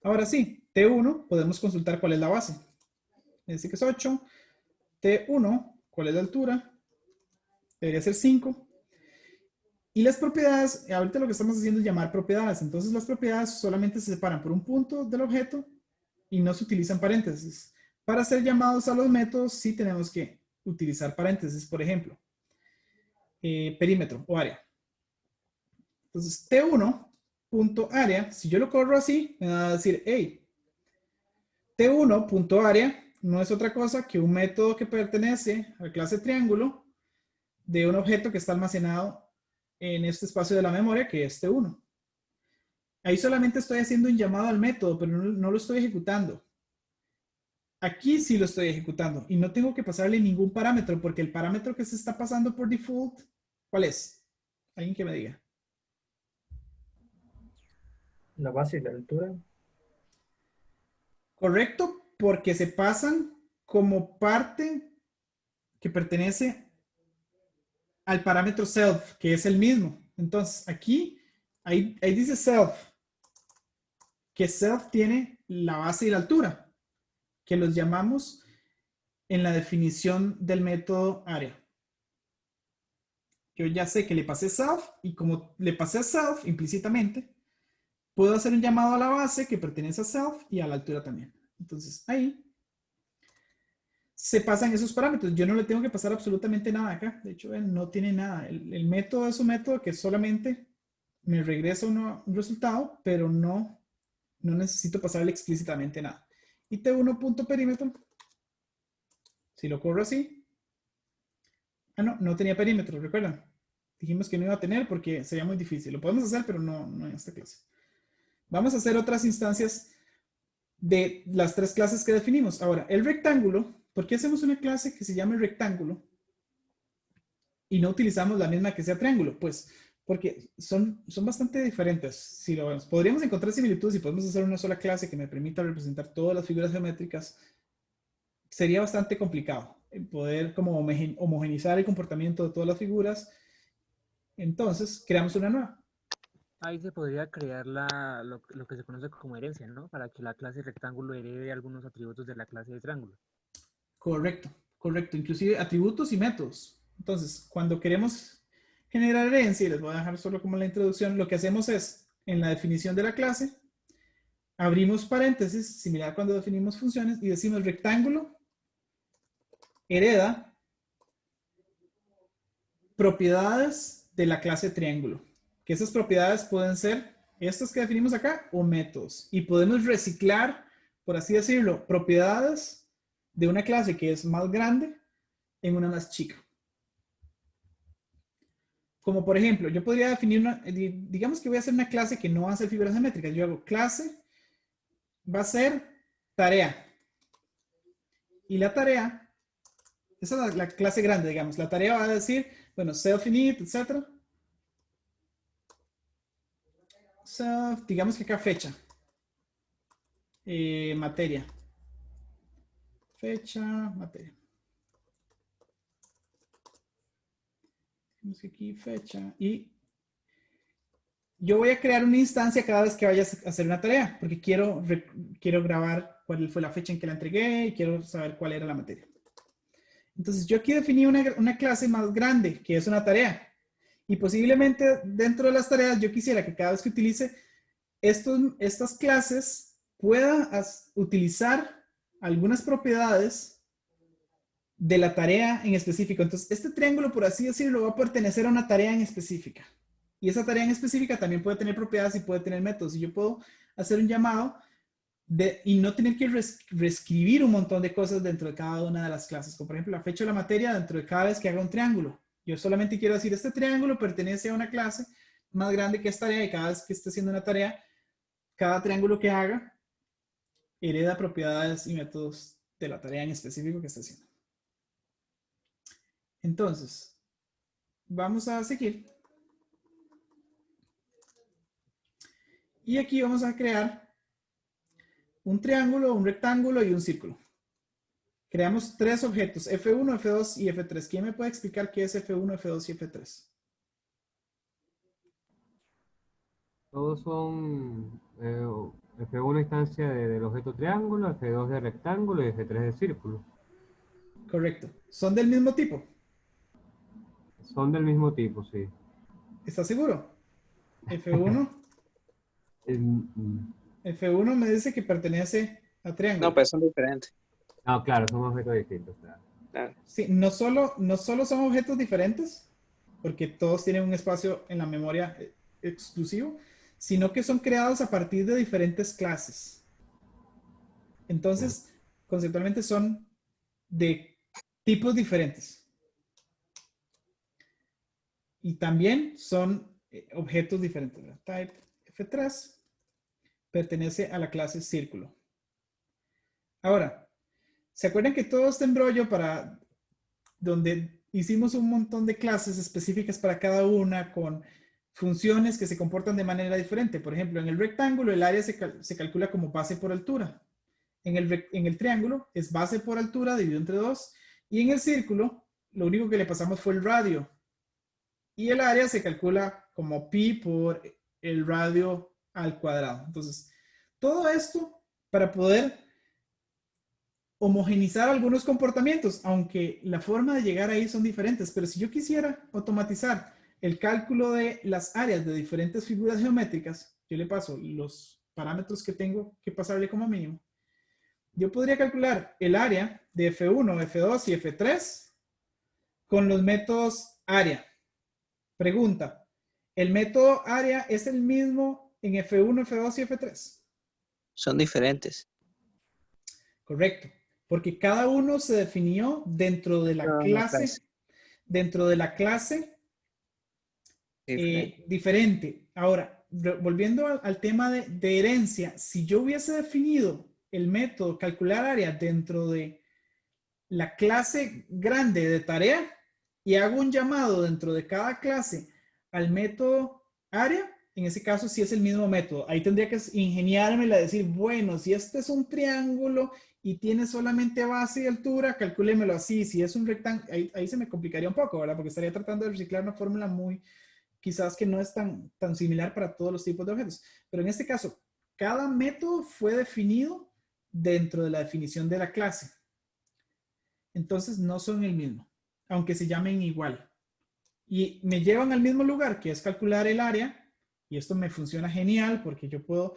Ahora sí, T1, podemos consultar cuál es la base. Es decir, que es 8. T1, ¿cuál es la altura? Debería ser 5. Y las propiedades, ahorita lo que estamos haciendo es llamar propiedades. Entonces las propiedades solamente se separan por un punto del objeto y no se utilizan paréntesis. Para ser llamados a los métodos sí tenemos que utilizar paréntesis, por ejemplo. Perímetro o área. Entonces T1.área, si yo lo corro así, me va a decir, hey, T1.área no es otra cosa que un método que pertenece a la clase triángulo de un objeto que está almacenado en este espacio de la memoria que es T1. Ahí solamente estoy haciendo un llamado al método, pero no lo estoy ejecutando. Aquí sí lo estoy ejecutando y no tengo que pasarle ningún parámetro porque el parámetro que se está pasando por default, ¿cuál es? Alguien que me diga. La base y la altura. Correcto, porque se pasan como parte que pertenece al parámetro self, que es el mismo. Entonces, aquí, ahí dice self, que self tiene la base y la altura, que los llamamos en la definición del método área. Yo ya sé que le pasé self, y como le pasé self implícitamente, puedo hacer un llamado a la base que pertenece a self y a la altura también. Entonces, ahí se pasan esos parámetros. Yo no le tengo que pasar absolutamente nada acá. De hecho, él no tiene nada. El método es un método que solamente me regresa un resultado, pero no necesito pasarle explícitamente nada. Y T1.perímetro, si lo corro así, no tenía perímetro, ¿recuerdan? Dijimos que no iba a tener porque sería muy difícil. Lo podemos hacer, pero no en esta clase. vamos a hacer otras instancias de las 3 clases que definimos. Ahora, el rectángulo, ¿por qué hacemos una clase que se llame rectángulo y no utilizamos la misma que sea triángulo? Pues porque son bastante diferentes. Si lo vemos, podríamos encontrar similitudes y podemos hacer una sola clase que me permita representar todas las figuras geométricas. Sería bastante complicado poder como homogeneizar el comportamiento de todas las figuras. Entonces, creamos una nueva. Ahí se podría crear lo que se conoce como herencia, ¿no? Para que la clase rectángulo herede algunos atributos de la clase de triángulo. Correcto, correcto. Inclusive atributos y métodos. Entonces, cuando queremos generar herencia, y les voy a dejar solo como la introducción, lo que hacemos es, en la definición de la clase, abrimos paréntesis, similar cuando definimos funciones, y decimos rectángulo hereda propiedades de la clase triángulo. Que esas propiedades pueden ser estas que definimos acá o métodos. Y podemos reciclar, por así decirlo, propiedades de una clase que es más grande en una más chica. Como por ejemplo, yo podría definir digamos que voy a hacer una clase que no va a ser figuras geométricas. Yo hago clase, va a ser tarea. Y la tarea, esa es la clase grande, digamos. La tarea va a decir, bueno, self-init, etc. Digamos que acá fecha. Materia. Fecha, materia. Digamos que aquí fecha. Y yo voy a crear una instancia cada vez que vaya a hacer una tarea, porque quiero grabar cuál fue la fecha en que la entregué y quiero saber cuál era la materia. Entonces yo aquí definí una clase más grande, que es una tarea. Y posiblemente dentro de las tareas yo quisiera que cada vez que utilice estas clases pueda utilizar algunas propiedades de la tarea en específico. Entonces este triángulo, por así decirlo, va a pertenecer a una tarea en específica. Y esa tarea en específica también puede tener propiedades y puede tener métodos. Y yo puedo hacer un llamado y no tener que reescribir un montón de cosas dentro de cada una de las clases. Como por ejemplo la fecha de la materia dentro de cada vez que haga un triángulo. Yo solamente quiero decir, este triángulo pertenece a una clase más grande que esta tarea y cada vez que esté haciendo una tarea, cada triángulo que haga hereda propiedades y métodos de la tarea en específico que esté haciendo. Entonces, vamos a seguir. Y aquí vamos a crear un triángulo, un rectángulo y un círculo. Creamos 3 objetos, F1, F2 y F3. ¿Quién me puede explicar qué es F1, F2 y F3? Todos son F1 instancia del objeto triángulo, F2 de rectángulo y F3 de círculo. Correcto. ¿Son del mismo tipo? Son del mismo tipo, sí. ¿Estás seguro? F1. F1 me dice que pertenece a triángulo. No, pues son diferentes. No, claro, son objetos distintos, claro. Claro. Sí, no solo son objetos diferentes, porque todos tienen un espacio en la memoria exclusivo, sino que son creados a partir de diferentes clases. Entonces, conceptualmente son de tipos diferentes. Y también son objetos diferentes. Type F3 pertenece a la clase círculo. Ahora, ¿se acuerdan que todo este embrollo para donde hicimos un montón de clases específicas para cada una con funciones que se comportan de manera diferente? Por ejemplo, en el rectángulo el área se calcula como base por altura. En el triángulo es base por altura dividido entre 2. Y en el círculo lo único que le pasamos fue el radio. Y el área se calcula como pi por el radio al cuadrado. Entonces, todo esto para poder homogenizar algunos comportamientos, aunque la forma de llegar ahí son diferentes. Pero si yo quisiera automatizar el cálculo de las áreas de diferentes figuras geométricas, yo le paso los parámetros que tengo que pasarle como mínimo. Yo podría calcular el área de F1, F2 y F3 con los métodos área. Pregunta, ¿el método área es el mismo en F1, F2 y F3? Son diferentes. Correcto, porque cada uno se definió dentro de la clase, diferente. Ahora, volviendo al tema de herencia, si yo hubiese definido el método calcular área dentro de la clase grande de tarea y hago un llamado dentro de cada clase al método área, en ese caso sí es el mismo método. Ahí tendría que ingeniármela, decir, bueno, si este es un triángulo y tiene solamente base y altura, calcúlemelo así. Si es un rectángulo, ahí se me complicaría un poco, ¿verdad? Porque estaría tratando de reciclar una fórmula muy, quizás que no es tan similar para todos los tipos de objetos. Pero en este caso, cada método fue definido dentro de la definición de la clase. Entonces no son el mismo, aunque se llamen igual. Y me llevan al mismo lugar, que es calcular el área. Y esto me funciona genial porque yo puedo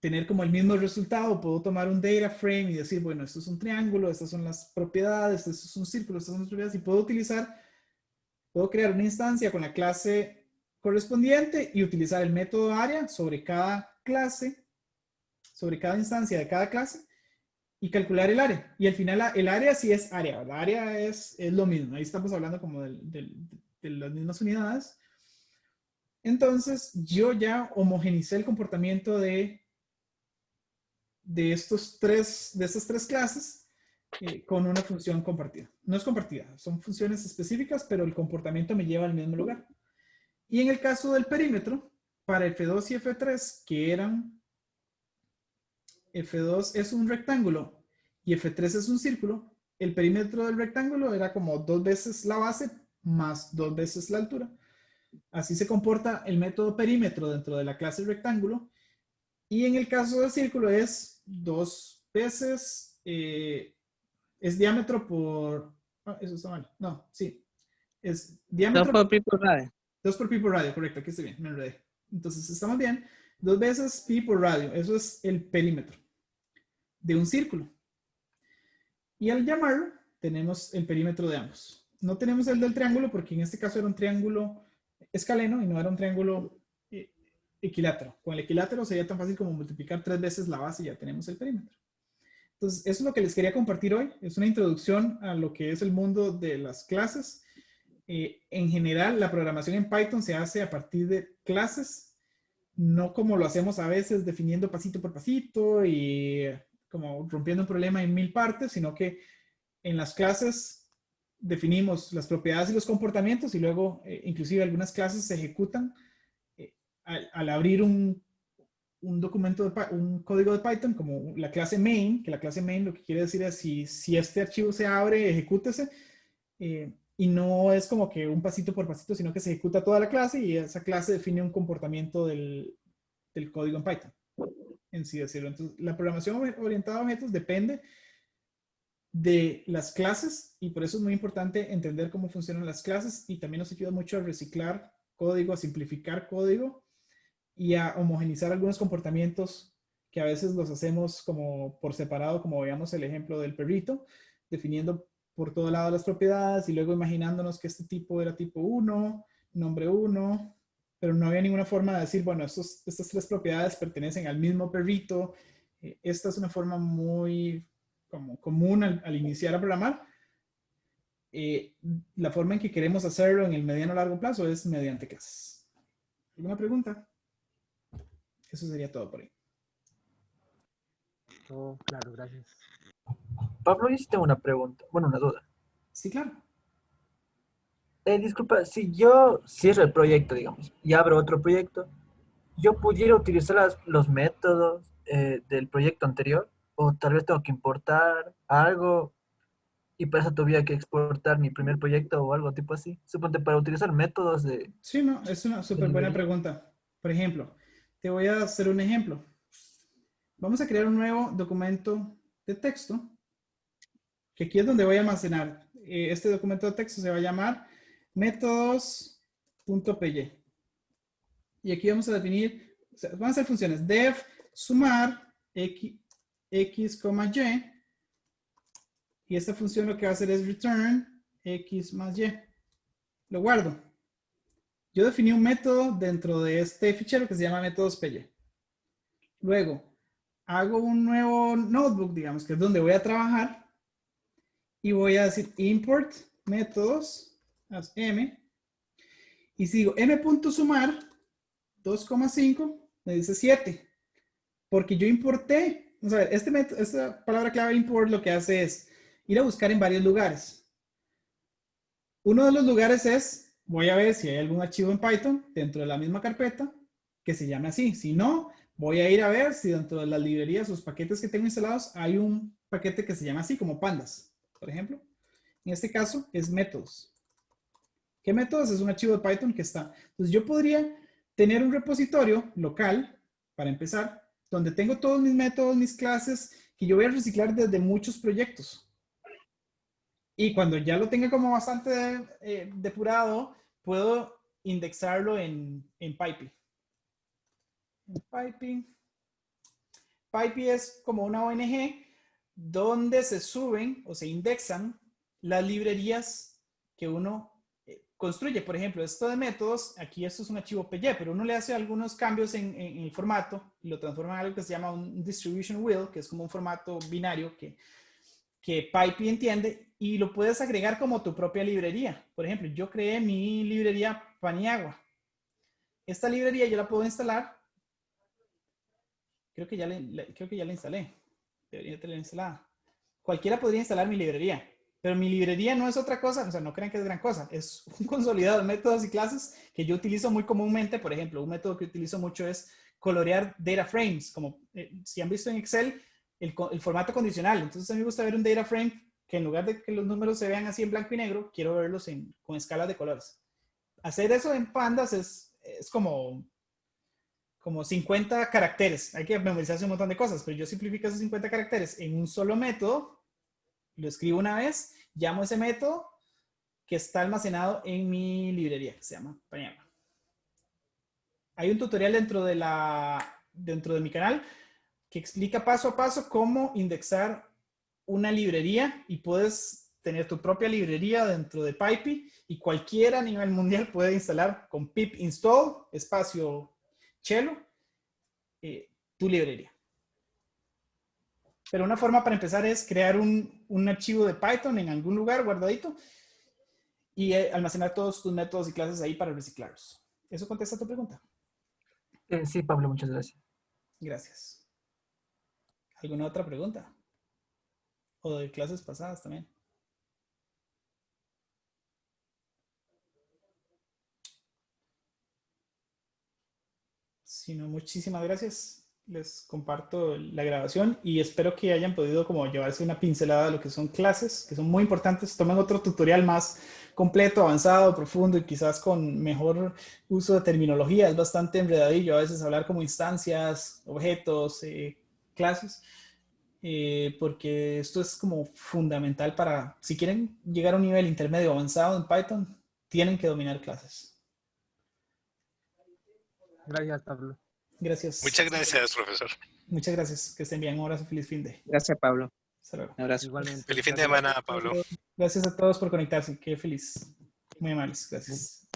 tener como el mismo resultado. Puedo tomar un data frame y decir, bueno, esto es un triángulo, estas son las propiedades, esto es un círculo, estas son las propiedades. Y puedo crear una instancia con la clase correspondiente y utilizar el método área sobre cada clase, sobre cada instancia de cada clase y calcular el área. Y al final el área sí es área. El área es lo mismo. Ahí estamos hablando como de las mismas unidades. Entonces, yo ya homogenicé el comportamiento de estas tres clases con una función compartida. No es compartida, son funciones específicas, pero el comportamiento me lleva al mismo lugar. Y en el caso del perímetro, para F2 y F3, que eran F2 es un rectángulo y F3 es un círculo, el perímetro del rectángulo era como 2 veces la base más 2 veces la altura. Así se comporta el método perímetro dentro de la clase rectángulo. Y en el caso del círculo es 2 veces, es diámetro por, eso está mal, no, sí, es diámetro 2 por pi por radio. 2 por pi por radio, correcto, aquí estoy bien, me enredé. Entonces estamos bien, 2 veces pi por radio, eso es el perímetro de un círculo. Y al llamarlo, tenemos el perímetro de ambos. No tenemos el del triángulo porque en este caso era un triángulo escaleno y no era un triángulo equilátero. Con el equilátero sería tan fácil como multiplicar 3 veces la base y ya tenemos el perímetro. Entonces, eso es lo que les quería compartir hoy. Es una introducción a lo que es el mundo de las clases. En general, la programación en Python se hace a partir de clases, no como lo hacemos a veces definiendo pasito por pasito y como rompiendo un problema en 1000 partes, sino que en las clases definimos las propiedades y los comportamientos y luego inclusive algunas clases se ejecutan al abrir un documento, un código de Python como la clase main, que la clase main lo que quiere decir es si este archivo se abre, ejecútese, y no es como que un pasito por pasito, sino que se ejecuta toda la clase y esa clase define un comportamiento del código en Python, en sí decirlo. Entonces, la programación orientada a objetos depende de las clases y por eso es muy importante entender cómo funcionan las clases y también nos ayuda mucho a reciclar código, a simplificar código y a homogenizar algunos comportamientos que a veces los hacemos como por separado, como veíamos el ejemplo del perrito, definiendo por todo lado las propiedades y luego imaginándonos que este tipo era tipo 1, nombre 1, pero no había ninguna forma de decir, bueno, estas 3 propiedades pertenecen al mismo perrito. Esta es una forma muy como común al iniciar a programar. La forma en que queremos hacerlo en el mediano o largo plazo es mediante clases. ¿Alguna pregunta? Eso sería todo por ahí. Todo claro, gracias. Pablo, yo sí tengo una pregunta, bueno, una duda. Sí, claro. Disculpa, si yo cierro el proyecto, digamos, y abro otro proyecto, ¿yo pudiera utilizar los métodos del proyecto anterior? ¿O tal vez tengo que importar algo y para eso tuviera que exportar mi primer proyecto o algo tipo así? Suponte para utilizar métodos de... Sí, no, es una súper buena pregunta. Por ejemplo, te voy a hacer un ejemplo. Vamos a crear un nuevo documento de texto, que aquí es donde voy a almacenar. Este documento de texto se va a llamar métodos.py. Y aquí vamos a definir, o sea, van a ser funciones def sumar x, y. Y esta función lo que va a hacer es return x más y. Lo guardo. Yo definí un método dentro de este fichero que se llama métodos.py. Luego, hago un nuevo notebook, digamos, que es donde voy a trabajar. Y voy a decir import métodos as m. Y sigo m.sumar 2,5 me dice 7. Porque yo importé. Vamos a ver, esta palabra clave import lo que hace es ir a buscar en varios lugares. Uno de los lugares es, voy a ver si hay algún archivo en Python dentro de la misma carpeta que se llame así. Si no, voy a ir a ver si dentro de las librerías, los paquetes que tengo instalados, hay un paquete que se llama así, como pandas, por ejemplo. En este caso es métodos. ¿Qué métodos? Es un archivo de Python que está. Entonces yo podría tener un repositorio local, para empezar, donde tengo todos mis métodos, mis clases, que yo voy a reciclar desde muchos proyectos. Y cuando ya lo tenga como bastante depurado, puedo indexarlo en Pipey. Pipey es como una ONG donde se suben o se indexan las librerías que uno construye. Por ejemplo, esto de métodos, aquí esto es un archivo PY, pero uno le hace algunos cambios en el formato y lo transforma en algo que se llama un distribution wheel, que es como un formato binario que Pipey entiende, y lo puedes agregar como tu propia librería. Por ejemplo, yo creé mi librería Paniagua. Esta librería yo la puedo instalar. Creo que ya la instalé. Debería tenerla instalada. Cualquiera podría instalar mi librería, pero mi librería no es otra cosa, o sea, no crean que es gran cosa. Es un consolidado de métodos y clases que yo utilizo muy comúnmente. Por ejemplo, un método que utilizo mucho es colorear data frames, como si han visto en Excel, el formato condicional. Entonces a mí me gusta ver un data frame que en lugar de que los números se vean así en blanco y negro, quiero verlos con escalas de colores. Hacer eso en pandas es como 50 caracteres. Hay que memorizarse un montón de cosas, pero yo simplifico esos 50 caracteres en un solo método, lo escribo una vez, llamo ese método que está almacenado en mi librería, que se llama Paniagua. Hay un tutorial dentro de mi canal que explica paso a paso cómo indexar una librería, y puedes tener tu propia librería dentro de Pipey, y cualquiera a nivel mundial puede instalar con pip install espacio Chelo tu librería. Pero una forma para empezar es crear un archivo de Python en algún lugar guardadito y almacenar todos tus métodos y clases ahí para reciclarlos. ¿Eso contesta tu pregunta? Sí, Pablo, muchas gracias. Gracias. ¿Alguna otra pregunta? O de clases pasadas también. Si no, muchísimas gracias. Les comparto la grabación y espero que hayan podido como llevarse una pincelada de lo que son clases, que son muy importantes. Tomen otro tutorial más completo, avanzado, profundo y quizás con mejor uso de terminología. Es bastante enredadillo a veces hablar como instancias, objetos, clases. Porque esto es como fundamental para, si quieren llegar a un nivel intermedio avanzado en Python, tienen que dominar clases. Gracias, Pablo. Gracias. Muchas gracias, profesor. Muchas gracias. Que estén bien. Un abrazo. Feliz fin de. Gracias, Pablo. Hasta luego. Un abrazo. Igualmente. Feliz fin de semana, Pablo. Gracias a todos por conectarse. Qué feliz. Muy amables. Gracias.